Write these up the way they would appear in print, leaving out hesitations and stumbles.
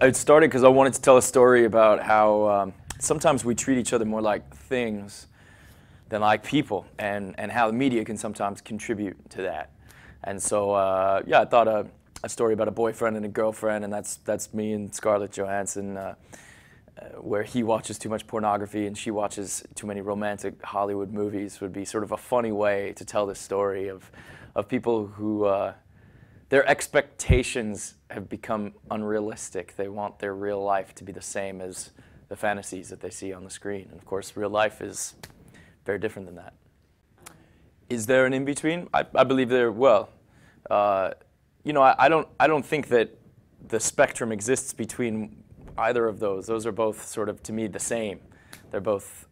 It started because I wanted to tell a story about how sometimes we treat each other more like things than like people, and how the media can sometimes contribute to that. And so, yeah, I thought a story about a boyfriend and a girlfriend, and that's me and Scarlett Johansson, where he watches too much pornography and she watches too many romantic Hollywood movies, would be sort of a funny way to tell this story of people who their expectations have become unrealistic. They want their real life to be the same as the fantasies that they see on the screen. And of course, real life is very different than that. Is there an in-between? I believe there, well, you know, I don't think that the spectrum exists between either of those. Those are both sort of, to me, the same. They're both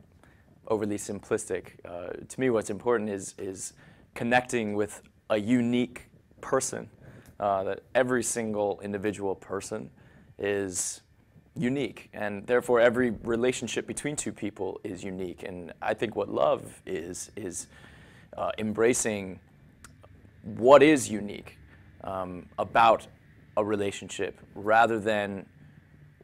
overly simplistic. To me, what's important is connecting with a unique person. That every single individual person is unique, and therefore every relationship between two people is unique. And I think what love is embracing what is unique about a relationship, rather than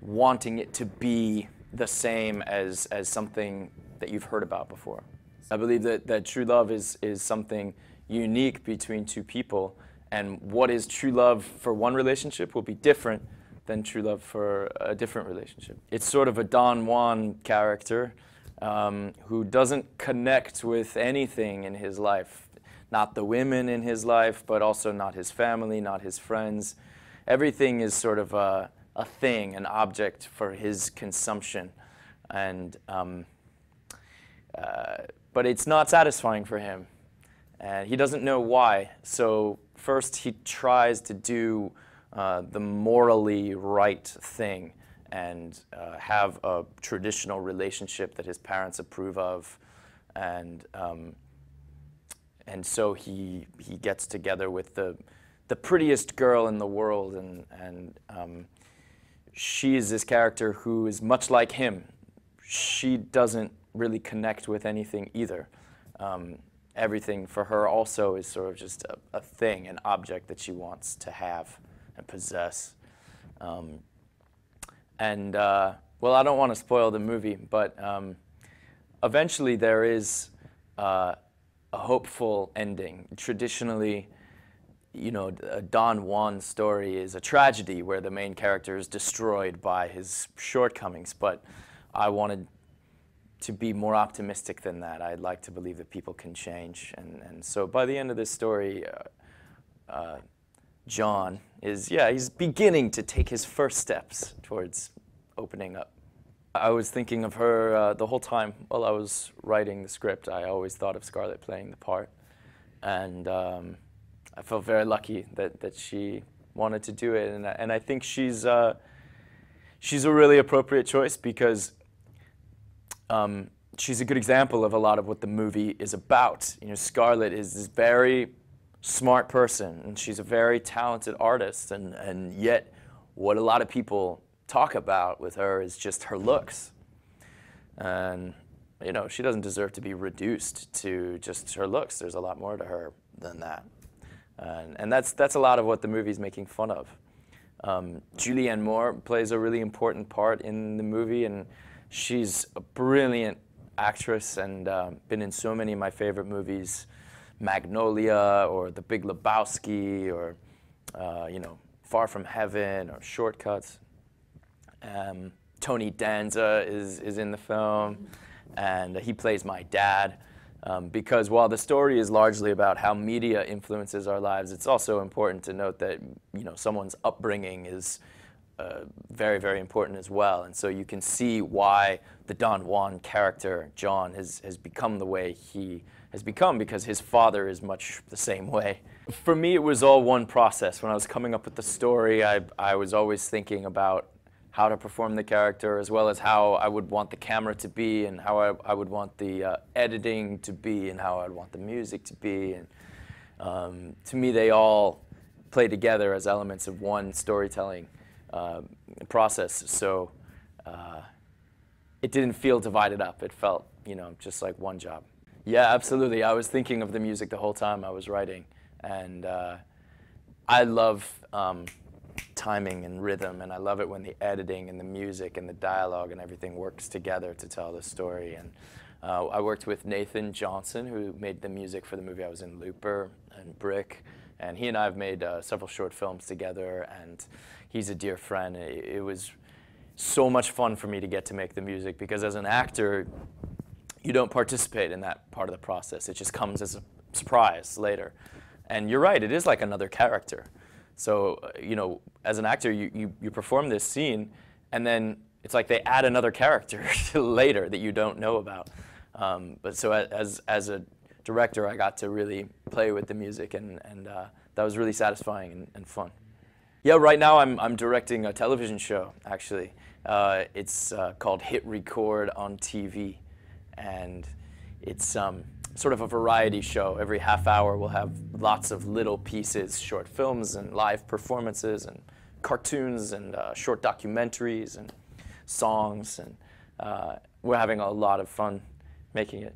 wanting it to be the same as something that you've heard about before. I believe that true love is something unique between two people, and what is true love for one relationship will be different than true love for a different relationship. It's sort of a Don Jon character who doesn't connect with anything in his life. Not the women in his life, but also not his family, not his friends. Everything is sort of a thing, an object for his consumption. And, but it's not satisfying for him. And he doesn't know why. So first he tries to do the morally right thing and have a traditional relationship that his parents approve of. And so he gets together with the prettiest girl in the world, and she is this character who is much like him. She doesn't really connect with anything either. Everything for her also is sort of just a thing, an object that she wants to have and possess. Well, I don't want to spoil the movie, but eventually there is a hopeful ending. Traditionally, you know, a Don Juan story is a tragedy where the main character is destroyed by his shortcomings, but I wanted to be more optimistic than that. I'd like to believe that people can change. And so by the end of this story, Jon is, yeah, he's beginning to take his first steps towards opening up. I was thinking of her the whole time while I was writing the script. I always thought of Scarlett playing the part. And I felt very lucky that she wanted to do it. And I think she's a really appropriate choice, because she's a good example of a lot of what the movie is about. You know, Scarlett is this very smart person, and she's a very talented artist, and yet what a lot of people talk about with her is just her looks. And, you know, she doesn't deserve to be reduced to just her looks. There's a lot more to her than that. And that's a lot of what the movie's making fun of. Julianne Moore plays a really important part in the movie, and she's a brilliant actress and been in so many of my favorite movies, Magnolia or The Big Lebowski, or you know, Far From Heaven or Shortcuts. Tony Danza is in the film, and he plays my dad. Because while the story is largely about how media influences our lives, it's also important to note that, you know, someone's upbringing is very, very important as well. And so you can see why the Don Juan character, Jon, has become the way he has become, because his father is much the same way. For me, it was all one process. When I was coming up with the story, I was always thinking about how to perform the character, as well as how I would want the camera to be, and how I would want the editing to be, and how I'd want the music to be. And to me, they all play together as elements of one storytelling process. So it didn't feel divided up. It felt, you know, just like one job. Yeah, absolutely. I was thinking of the music the whole time I was writing, and I love timing and rhythm, and I love it when the editing and the music and the dialogue and everything works together to tell the story. And I worked with Nathan Johnson, who made the music for the movie I was in, Looper and Brick, and he and I have made several short films together, and he's a dear friend. It was so much fun for me to get to make the music, because as an actor, you don't participate in that part of the process. It just comes as a surprise later. And you're right, it is like another character. So, you know, as an actor, you perform this scene, and then it's like they add another character later that you don't know about. But so as a director, I got to really play with the music, and that was really satisfying and fun. Yeah, right now I'm directing a television show, actually. It's called Hit Record on TV, and it's sort of a variety show. Every half hour we'll have lots of little pieces, short films and live performances and cartoons and short documentaries and songs, and we're having a lot of fun making it.